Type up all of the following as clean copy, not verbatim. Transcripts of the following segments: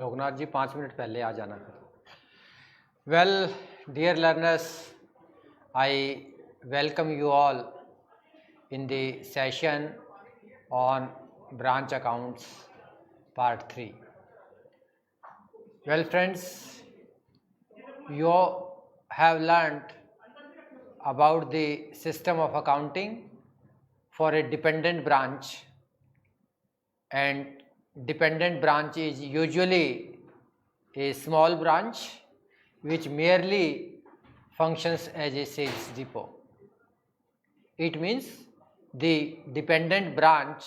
लोकनाथ जी 5 minute पहले आ जाना। Well dear learners, I welcome you all in the session on branch accounts part 3. Well friends, you have learnt about the system of accounting for a dependent branch, and dependent branch is usually a small branch which merely functions as a sales depot. It means the dependent branch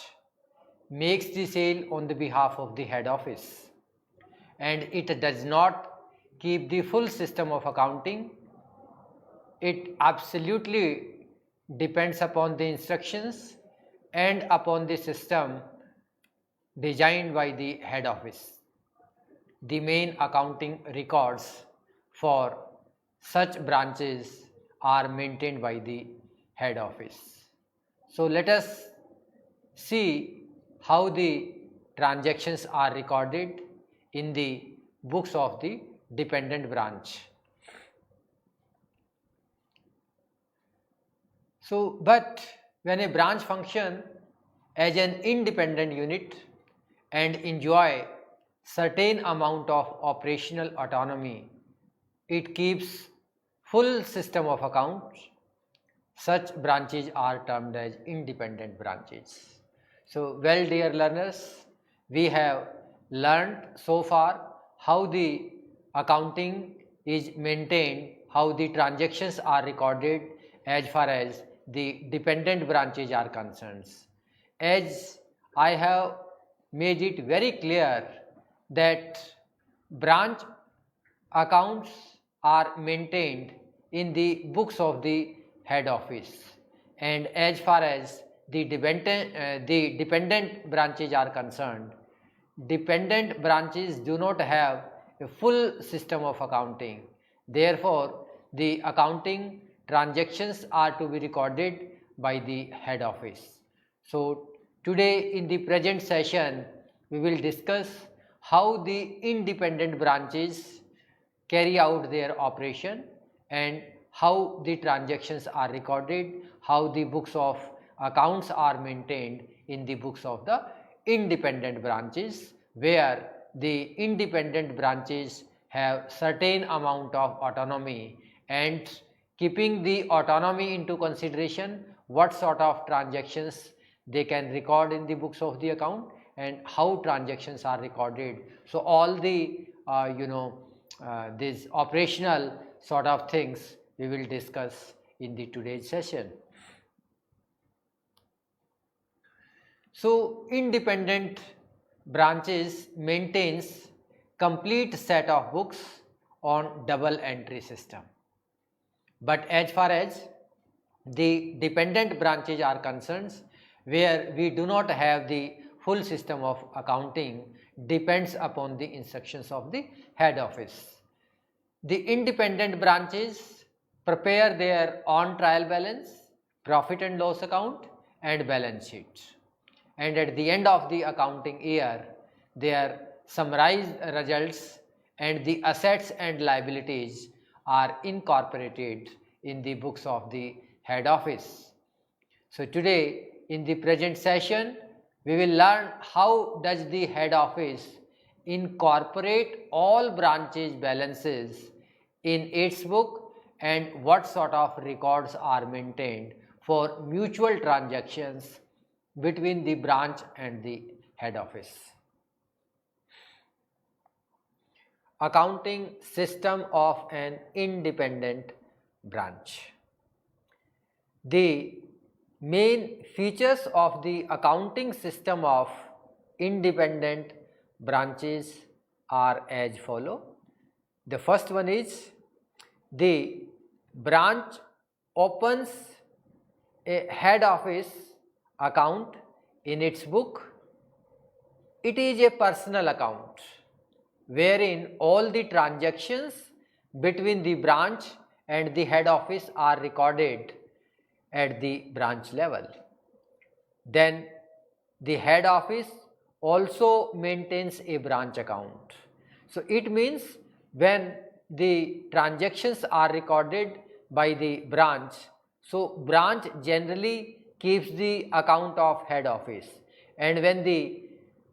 makes the sale on the behalf of the head office, and it does not keep the full system of accounting. It absolutely depends upon the instructions and upon the system designed by the head office. The main accounting records for such branches are maintained by the head office. So let us see how the transactions are recorded in the books of the dependent branch. So, but when a branch function as an independent unit and enjoy certain amount of operational autonomy, it keeps full system of accounts. Such branches are termed as independent branches. So, well dear learners, we have learned so far how the accounting is maintained, how the transactions are recorded as far as the dependent branches are concerned. As I have made it very clear that branch accounts are maintained in the books of the head office, and as far as the dependent branches are concerned, dependent branches do not have a full system of accounting. Therefore, the accounting transactions are to be recorded by the head office. So, today in the present session, we will discuss how the independent branches carry out their operation and how the transactions are recorded, how the books of accounts are maintained in the books of the independent branches, where the independent branches have certain amount of autonomy, and keeping the autonomy into consideration, what sort of transactions they can record in the books of the account and how transactions are recorded. So all the these operational sort of things we will discuss in the today's session. So independent branches maintains complete set of books on double entry system, but as far as the dependent branches are concerned, where we do not have the full system of accounting, depends upon the instructions of the head office. The independent branches prepare their on trial balance, profit and loss account and balance sheet, and at the end of the accounting year, their summarized results and the assets and liabilities are incorporated in the books of the head office. So today in the present session, we will learn how does the head office incorporate all branches balances in its book and what sort of records are maintained for mutual transactions between the branch and the head office. Accounting system of an independent branch. The main features of the accounting system of independent branches are as follow. The first one is the branch opens a head office account in its book. It is a personal account wherein all the transactions between the branch and the head office are recorded at the branch level. Then the head office also maintains a branch account, So it means when the transactions are recorded by the branch, so branch generally keeps the account of head office, and when the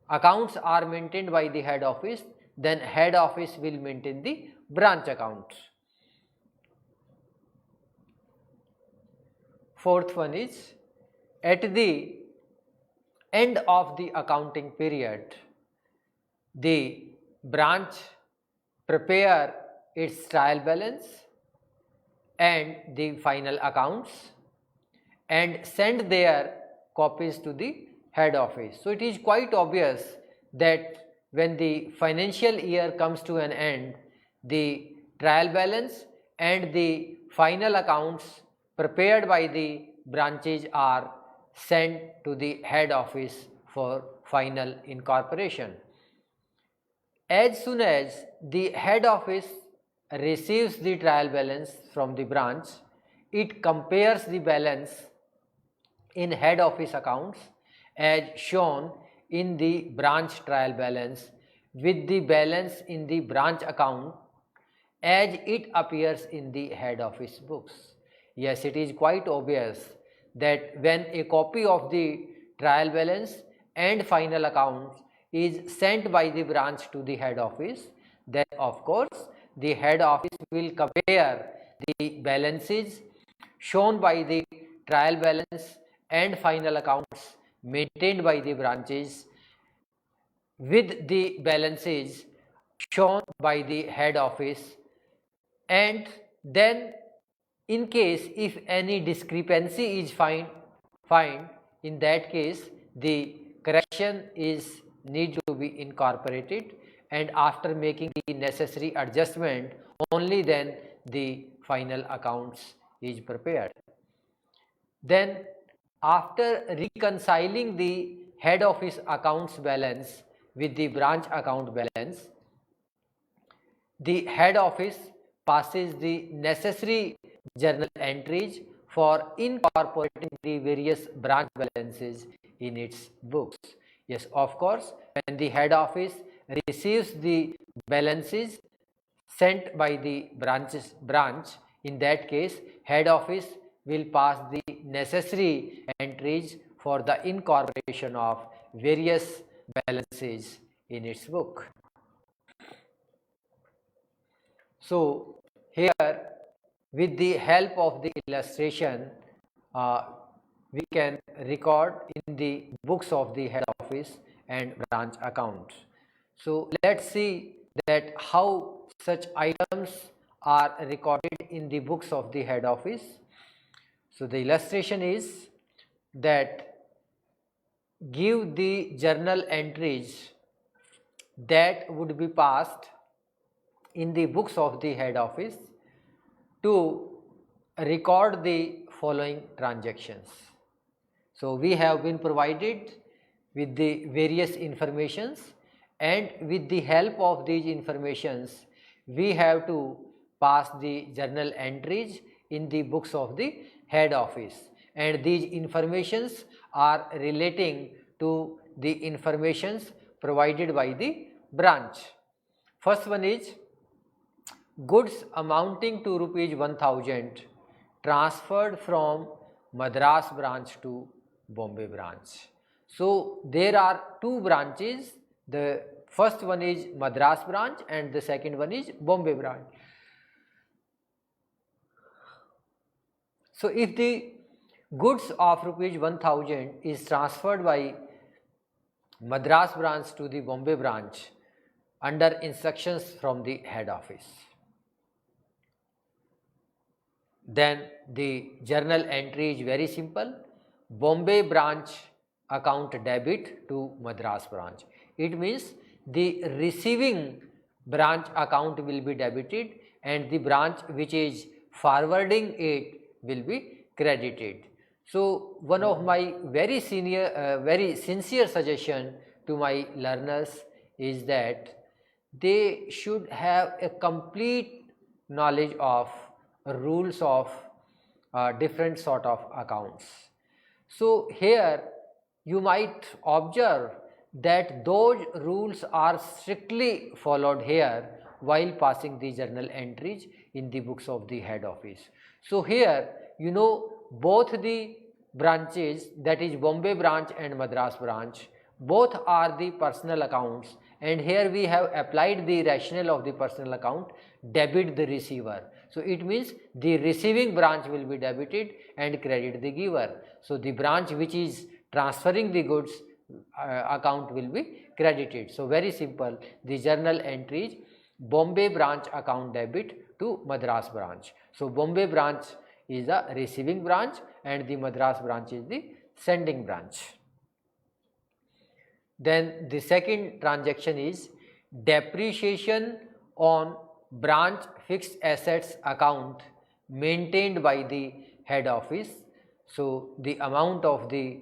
accounts are maintained by the head office, then head office will maintain the branch accounts. Fourth one is, at the end of the accounting period, the branch prepare its trial balance and the final accounts and send their copies to the head office. So it is quite obvious that when the financial year comes to an end, the trial balance and the final accounts prepared by the branches are sent to the head office for final incorporation. As soon as the head office receives the trial balance from the branch, it compares the balance in head office accounts as shown in the branch trial balance with the balance in the branch account as it appears in the head office books. Yes, it is quite obvious that when a copy of the trial balance and final accounts is sent by the branch to the head office, then of course the head office will compare the balances shown by the trial balance and final accounts maintained by the branches with the balances shown by the head office, and then in case if any discrepancy is find, in that case the correction is need to be incorporated, and after making the necessary adjustment only then the final accounts is prepared. Then after reconciling the head office accounts balance with the branch account balance, the head office passes the necessary journal entries for incorporating the various branch balances in its books. Yes, of course, when the head office receives the balances sent by the branch, in that case head office will pass the necessary entries for the incorporation of various balances in its book. So here, with the help of the illustration, we can record in the books of the head office and branch accounts. So let's see that how such items are recorded in the books of the head office. So the illustration is that give the journal entries that would be passed in the books of the head office to record the following transactions. So we have been provided with the various informations, and with the help of these informations we have to pass the journal entries in the books of the head office, and these informations are relating to the informations provided by the branch. First one is goods amounting to rupees 1000 transferred from Madras branch to Bombay branch. So there are two branches, the first one is Madras branch and the second one is Bombay branch. So if the goods of rupees 1000 is transferred by Madras branch to the Bombay branch under instructions from the head office, then the journal entry is very simple: Bombay branch account debit to Madras branch. It means the receiving branch account will be debited and the branch which is forwarding it will be credited. So one of my very sincere suggestion to my learners is that they should have a complete knowledge of rules of different sort of accounts. So here you might observe that those rules are strictly followed here while passing the journal entries in the books of the head office. So here both the branches, that is Bombay branch and Madras branch, both are the personal accounts, and here we have applied the rationale of the personal account, debit the receiver. So it means the receiving branch will be debited and credit the giver. So the branch which is transferring the goods account will be credited. So very simple, the journal entry is Bombay branch account debit to Madras branch. So Bombay branch is the receiving branch and the Madras branch is the sending branch. Then the second transaction is depreciation on branch fixed assets account maintained by the head office. So the amount of the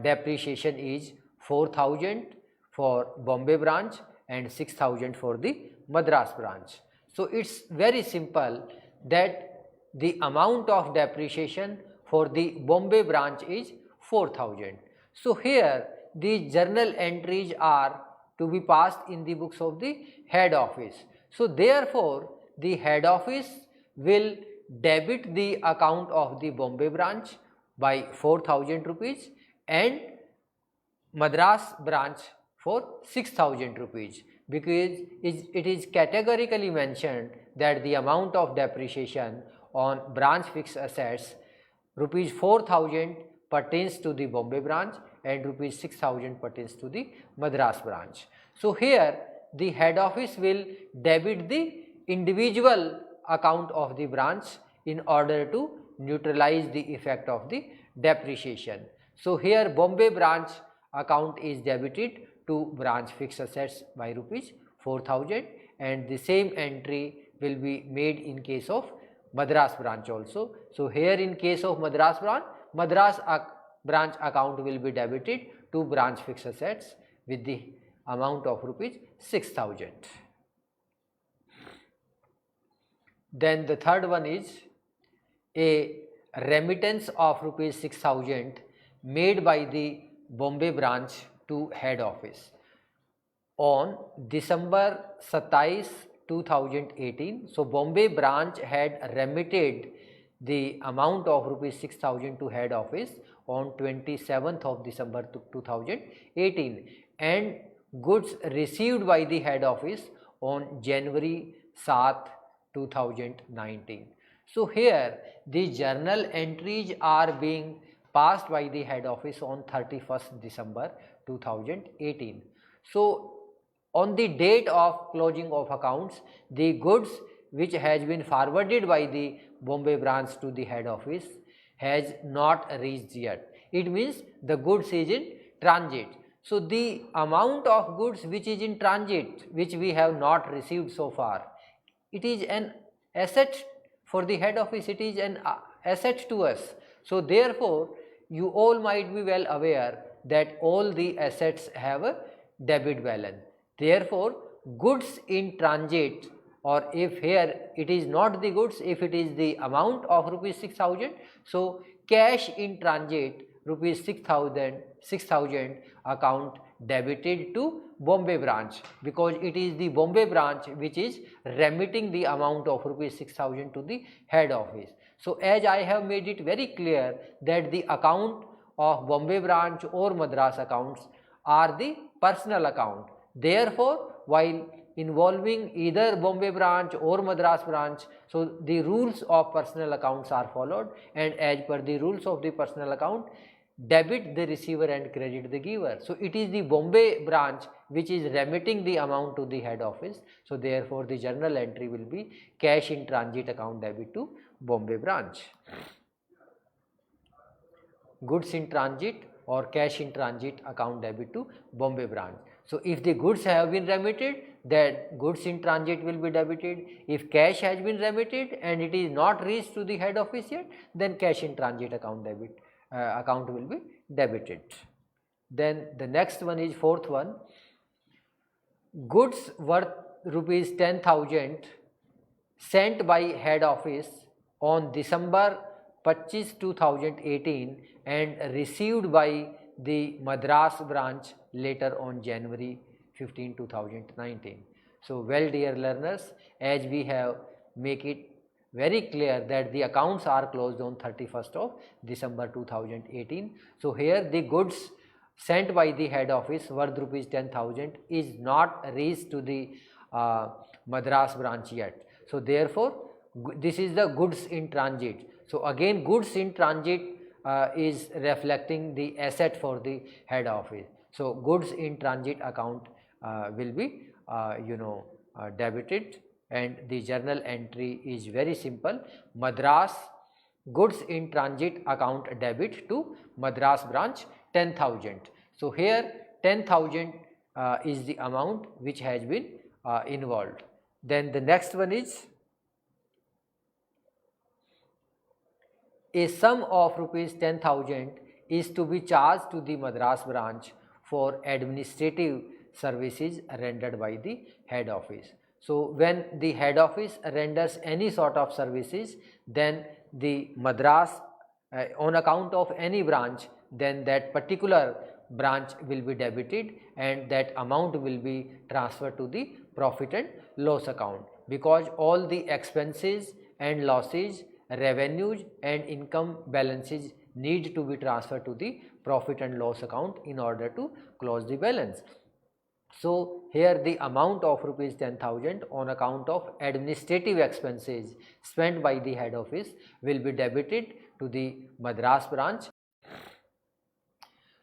depreciation is 4,000 for Bombay branch and 6,000 for the Madras branch. So it's very simple that the amount of depreciation for the Bombay branch is 4,000. So here the journal entries are to be passed in the books of the head office. So therefore the head office will debit the account of the Bombay branch by 4,000 rupees and Madras branch for 6,000 rupees, because it is categorically mentioned that the amount of depreciation on branch fixed assets rupees 4,000 pertains to the Bombay branch and rupees 6,000 pertains to the Madras branch. So here the head office will debit the individual account of the branch in order to neutralize the effect of the depreciation. So here Bombay branch account is debited to branch fixed assets by rupees 4,000, and the same entry will be made in case of Madras branch also. So here in case of Madras branch, Madras branch account will be debited to branch fixed assets with the amount of rupees 6,000. Then the third one is a remittance of rupees 6,000 made by the Bombay branch to head office on December 27, 2018. So Bombay branch had remitted the amount of rupees 6,000 to head office on 27th of December 2018, and goods received by the head office on January 7, 2019. So here the journal entries are being passed by the head office on 31st December 2018. So on the date of closing of accounts, the goods which has been forwarded by the Bombay branch to the head office has not reached yet. It means the goods is in transit. So the amount of goods which is in transit, which we have not received so far, it is an asset for the head office, it is an asset to us. So therefore you all might be well aware that all the assets have a debit balance. Therefore goods in transit, or if here it is not the goods, if it is the amount of rupees 6,000, so cash in transit rupees 6,000 account debited to Bombay branch, because it is the Bombay branch which is remitting the amount of rupees 6,000 to the head office. So as I have made it very clear that the account of Bombay branch or Madras accounts are the personal account. Therefore while involving either Bombay branch or Madras branch, so the rules of personal accounts are followed, and as per the rules of the personal account, debit the receiver and credit the giver. So it is the Bombay branch which is remitting the amount to the head office. So therefore the journal entry will be cash in transit account debit to Bombay branch. Goods in transit or cash in transit account debit to Bombay branch. So if the goods have been remitted, then goods in transit will be debited. If cash has been remitted and it is not reached to the head office yet, then cash in transit account account will be debited. Then the next one is fourth one, goods worth rupees 10,000 sent by head office on December 25, 2018 and received by the Madras branch later on January 15, 2019. So well, dear learners, as we have make it very clear that the accounts are closed on 31st of December 2018. So here the goods sent by the head office worth rupees 10,000 is not reached to the Madras branch yet. So therefore this is the goods in transit. So again goods in transit is reflecting the asset for the head office. So goods in transit account will be debited, and the journal entry is very simple: Madras goods in transit account debit to Madras branch 10,000. So here 10,000 is the amount which has been involved. Then the next one is a sum of rupees 10,000 is to be charged to the Madras branch for administrative services rendered by the head office. So when the head office renders any sort of services, then the Madras on account of any branch, then that particular branch will be debited and that amount will be transferred to the profit and loss account, because all the expenses and losses, revenues and income balances need to be transferred to the profit and loss account in order to close the balance. So here the amount of rupees 10,000 on account of administrative expenses spent by the head office will be debited to the Madras branch.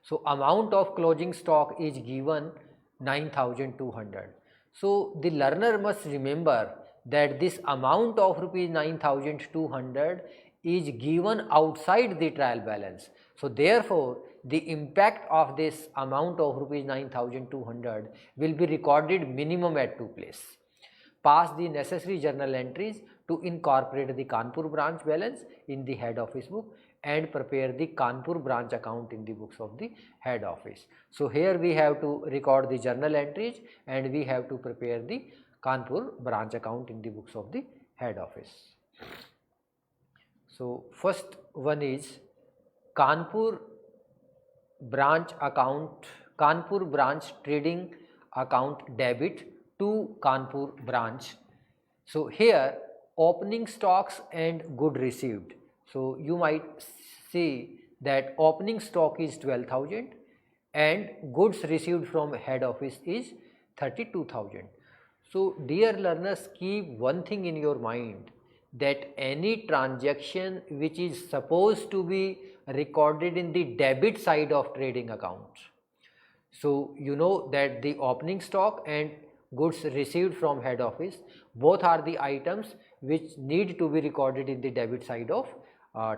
So amount of closing stock is given 9,200. So the learner must remember that this amount of rupees 9,200 is given outside the trial balance. So therefore the impact of this amount of rupees 9,200 will be recorded minimum at two places. Pass the necessary journal entries to incorporate the Kanpur branch balance in the head office book and prepare the Kanpur branch account in the books of the head office. So here we have to record the journal entries and we have to prepare the Kanpur branch account in the books of the head office. So first one is Kanpur branch account, Kanpur branch trading account debit to Kanpur branch. So here opening stocks and good received. So you might see that opening stock is 12,000 and goods received from head office is 32,000. So dear learners, keep one thing in your mind, that any transaction which is supposed to be recorded in the debit side of trading account. So you know that the opening stock and goods received from head office, both are the items which need to be recorded in the debit side of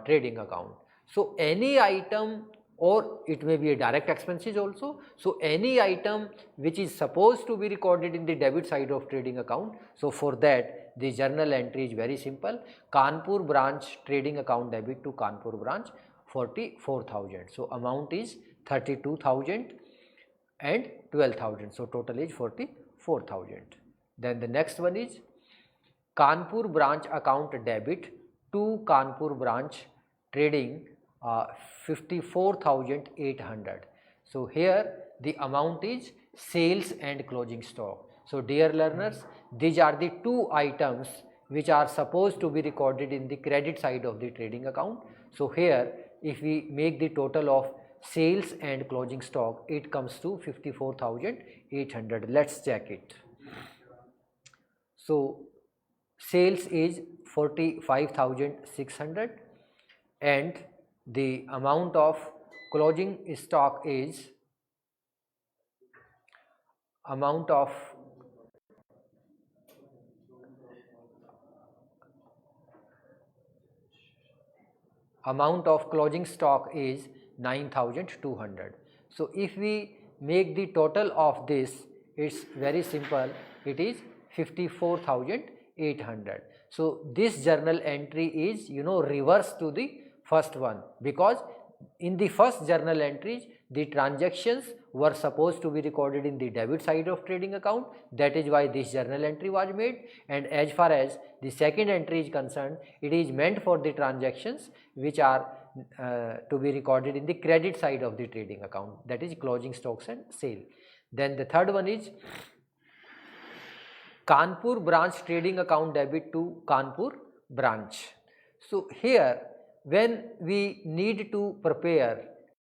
trading account. So any item, or it may be a direct expenses also, so any item which is supposed to be recorded in the debit side of trading account, so for that the journal entry is very simple: Kanpur branch trading account debit to Kanpur branch 44,000. So amount is 32,000 and 12,000, so total is 44,000. Then the next one is Kanpur branch account debit to Kanpur branch trading 54,800. So here the amount is sales and closing stock. So dear learners, these are the two items which are supposed to be recorded in the credit side of the trading account. So here if we make the total of sales and closing stock, it comes to 54,800. Let's check it. So sales is 45,600 and the amount of closing stock is amount of closing stock is 9,200. So if we make the total of this, it's very simple, it is 54,800. So this journal entry is reverse to the first one, because in the first journal entries the transactions were supposed to be recorded in the debit side of trading account. That is why this journal entry was made, and as far as the second entry is concerned, it is meant for the transactions which are to be recorded in the credit side of the trading account, that is closing stocks and sale. Then the third one is Kanpur branch trading account debit to Kanpur branch. So here when we need to prepare